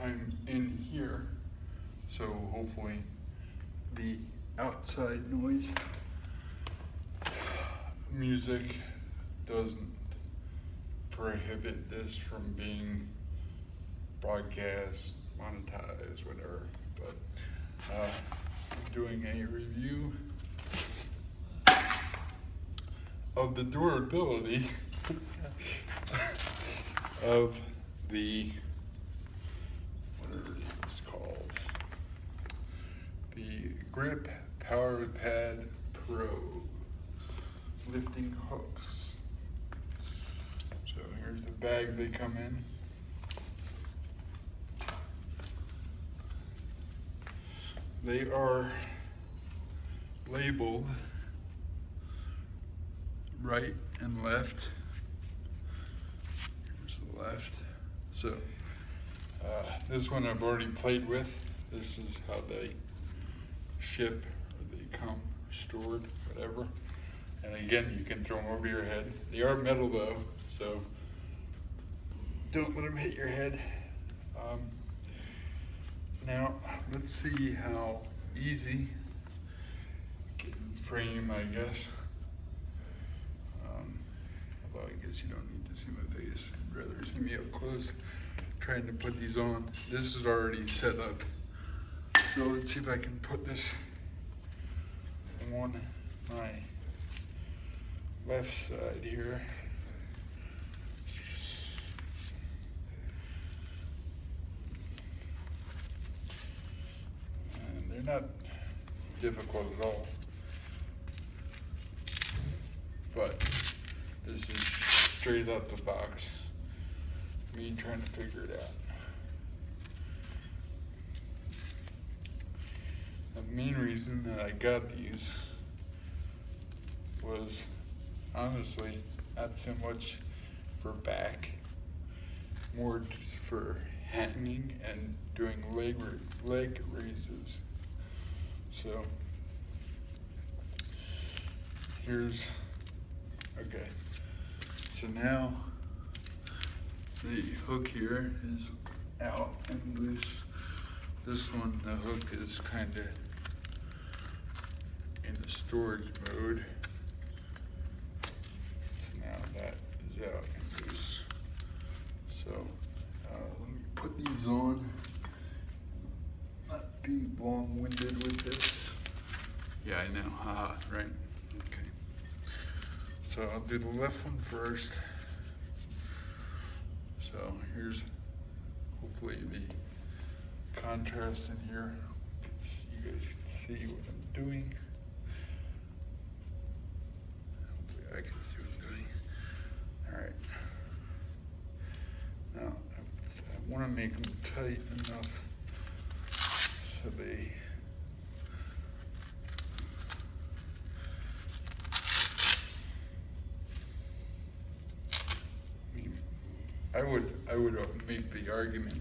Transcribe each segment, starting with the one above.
I'm in here, so hopefully the outside noise music doesn't prohibit this from being broadcast, monetized, whatever. But I'm doing a review of the durability of the, whatever it's called, the Grip Power Pad Pro lifting hooks. So here's the bag they come in. They are labeled right and left. Here's the left. So this one I've already played with. This is how they ship, or they come stored, whatever. And again, you can throw them over your head. They are metal though, so don't let them hit your head. Now, let's see how easy, get in frame, I guess. Although I guess you don't need to see my face. I'd rather see me up close trying to put these on. This is already set up. So let's see if I can put this on my left side here. And they're not difficult at all. But this is straight out the box. Me trying to figure it out. The main reason that I got these was honestly not so much for back, more for hanging and doing leg raises. So here's, okay, so now the hook here is out and loose. This one, the hook is kind of in the storage mode. So now that is out and loose. So let me put these on. Not be long-winded with this. Yeah, I know, haha, right? Okay. So I'll do the left one first. So here's hopefully the contrast in here. You guys can see what I'm doing. Hopefully I can see what I'm doing. All right. Now I want to make them tight enough so they I would make the argument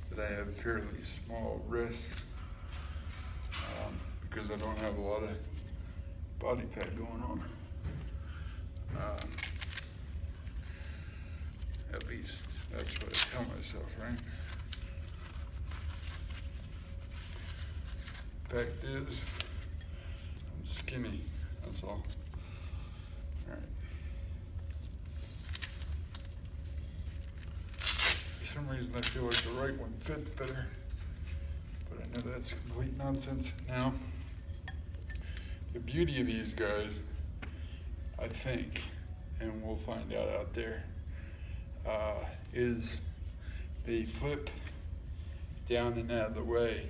that I have fairly small wrists because I don't have a lot of body fat going on. At least that's what I tell myself, right? Fact is, I'm skinny, that's all. All right. For some reason I feel like the right one fits better, but I know that's complete nonsense. Now, the beauty of these guys, I think, and we'll find out there, is they flip down and out of the way,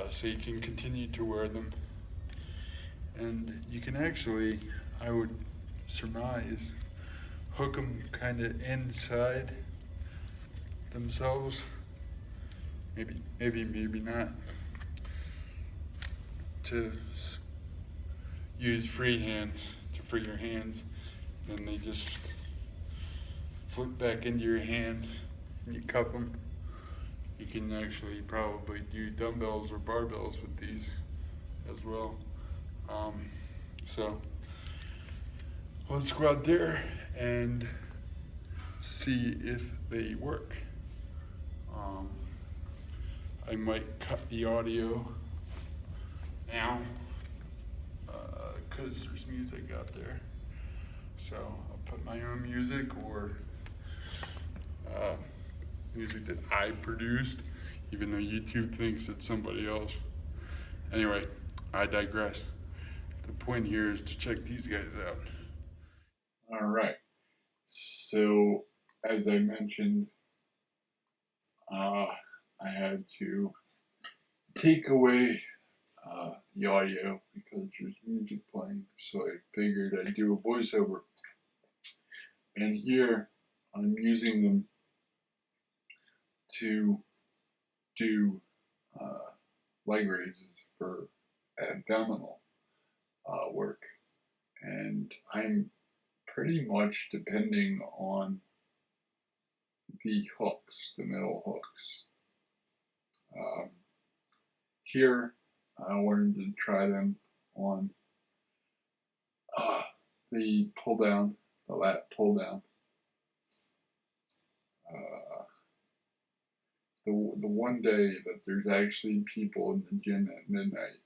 so you can continue to wear them. And you can actually, I would surmise, hook them kind of inside themselves. Maybe not. To use free hand to free your hands, then they just flip back into your hand and you cup them. You can actually probably do dumbbells or barbells with these as well. So let's go out there and see if they work. Um, I might cut the audio now because there's music out there. So I'll put my own music or uh, music that I produced, even though YouTube thinks it's somebody else. Anyway, I digress. The point here is to check these guys out. All right. So, as I mentioned, I had to take away the audio because there's music playing, so I figured I'd do a voiceover. And here I'm using them to do leg raises for abdominal work, and I'm pretty much depending on the hooks, the metal hooks. Here, I wanted to try them on the pull down, the lat pull down. The one day that there's actually people in the gym at midnight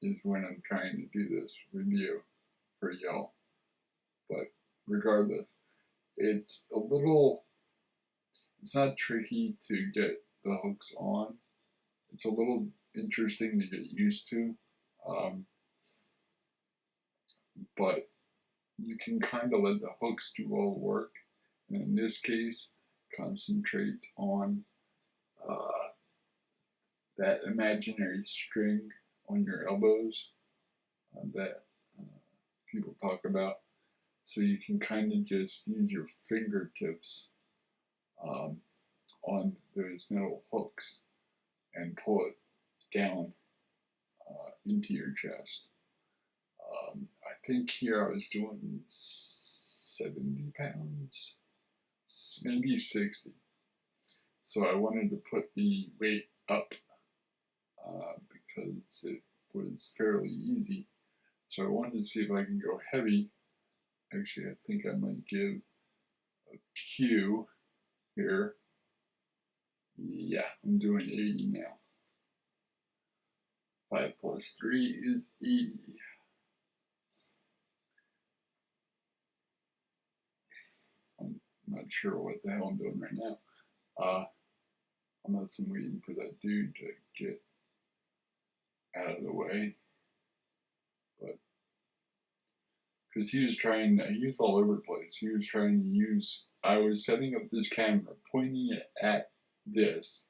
is when I'm trying to do this review for y'all. But regardless, it's not tricky to get the hooks on. It's a little interesting to get used to. But you can kind of let the hooks do all the work. And in this case, concentrate on that imaginary string on your elbows that people talk about. So you can kind of just use your fingertips on those metal hooks and pull it down into your chest. I think here I was doing 70 pounds, maybe 60. So I wanted to put the weight up because it was fairly easy. So I wanted to see if I can go heavy. Actually, I think I might give a cue here. Yeah, I'm doing 80 now. 5 plus 3 is 80. I'm not sure what the hell I'm doing right now. Unless I'm waiting for that dude to get out of the way. But because he was all over the place. He was trying to use, I was setting up this camera, pointing it at this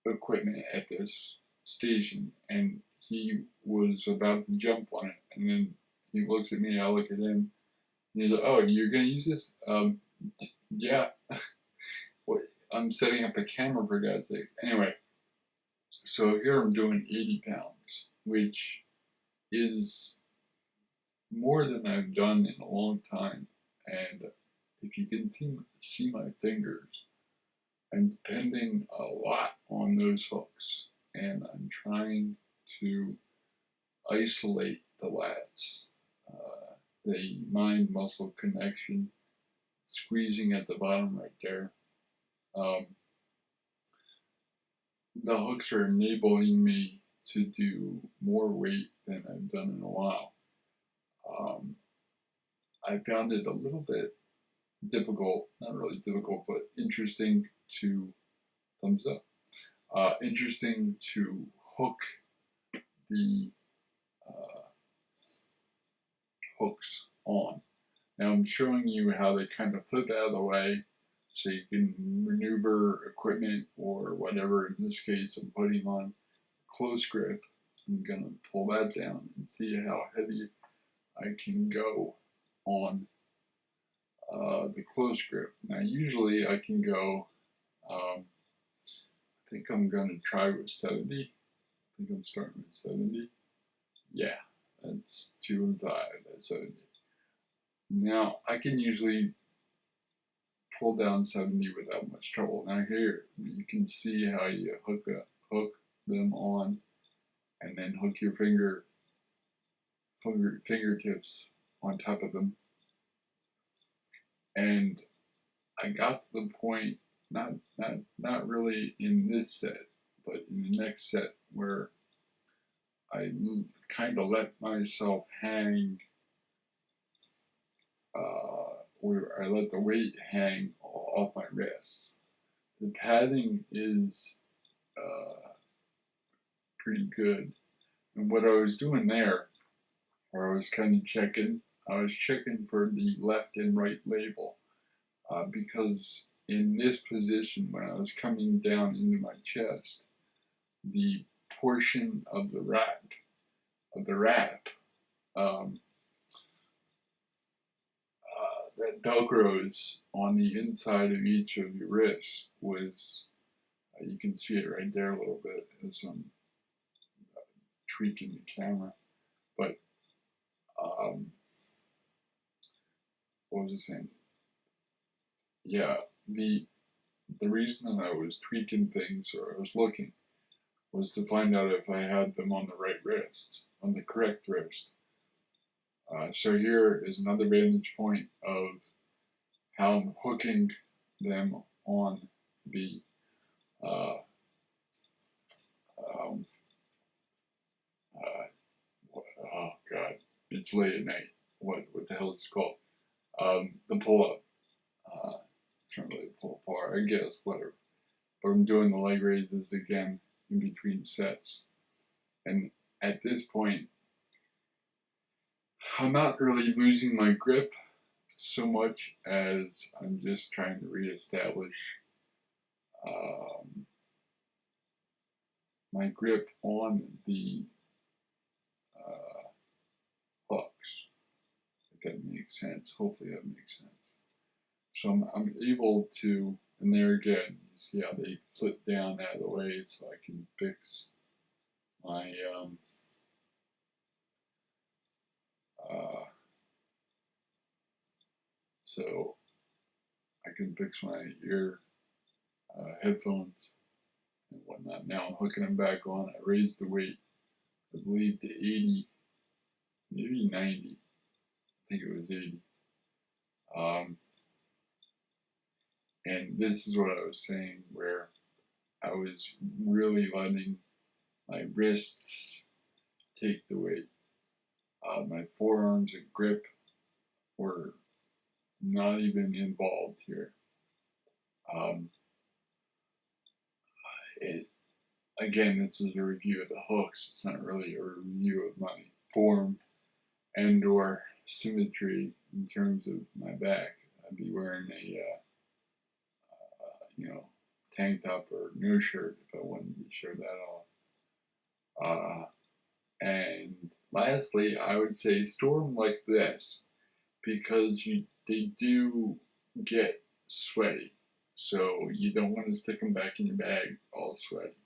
equipment at this station, and he was about to jump on it, and then he looks at me, I look at him, and he's like, "Oh, you're gonna use this?" Yeah. I'm setting up a camera, for God's sake. Anyway, so here I'm doing 80 pounds, which is more than I've done in a long time. And if you can see my fingers, I'm depending a lot on those hooks, and I'm trying to isolate the lats, the mind-muscle connection, squeezing at the bottom right there. The hooks are enabling me to do more weight than I've done in a while. I found it a little bit difficult, not really difficult, but interesting to, thumbs up, interesting to hook the hooks on. Now I'm showing you how they kind of flip out of the way so you can maneuver equipment or whatever. In this case, I'm putting on close grip. I'm going to pull that down and see how heavy I can go on the close grip. Now usually I can go, I think I'm going to try with 70. I think I'm starting with 70. Yeah, that's 2 and 5, that's 70. Now I can usually pull down 70 without much trouble. Now here you can see how you hook them on and then hook your fingertips on top of them. And I got to the point not really in this set, but in the next set where I kind of let myself hang, where I let the weight hang off my wrists. The padding is pretty good. And what I was doing there, or I was kind of checking, I was checking for the left and right label, because in this position, when I was coming down into my chest, the portion of the wrap, that velcros on the inside of each of your wrists was, you can see it right there a little bit as I'm tweaking the camera, but what was I saying? Yeah, the reason that I was tweaking things, or I was looking, was to find out if I had them on the right wrist, on the correct wrist. So here is another vantage point of how I'm hooking them on the oh god, it's late at night. What the hell is it called? The pull-up. It's not really a pull-up bar, I guess, whatever. But I'm doing the leg raises again in between sets. And at this point, I'm not really losing my grip so much as I'm just trying to reestablish my grip on the hooks. If that makes sense. Hopefully that makes sense. So I'm able to, and there again, you see how they flip down out of the way so I can fix my so I can fix my ear headphones and whatnot. Now I'm hooking them back on. I raised the weight, I believe, to 80, maybe 90. I think it was 80. And this is what I was saying, where I was really letting my wrists take the weight. My forearms and grip were not even involved here. Again, this is a review of the hooks. It's not really a review of my form and or symmetry in terms of my back. I'd be wearing a tank top or no shirt if I wanted to show that off. And lastly, I would say store them like this, because they do get sweaty. So you don't want to stick them back in your bag all sweaty.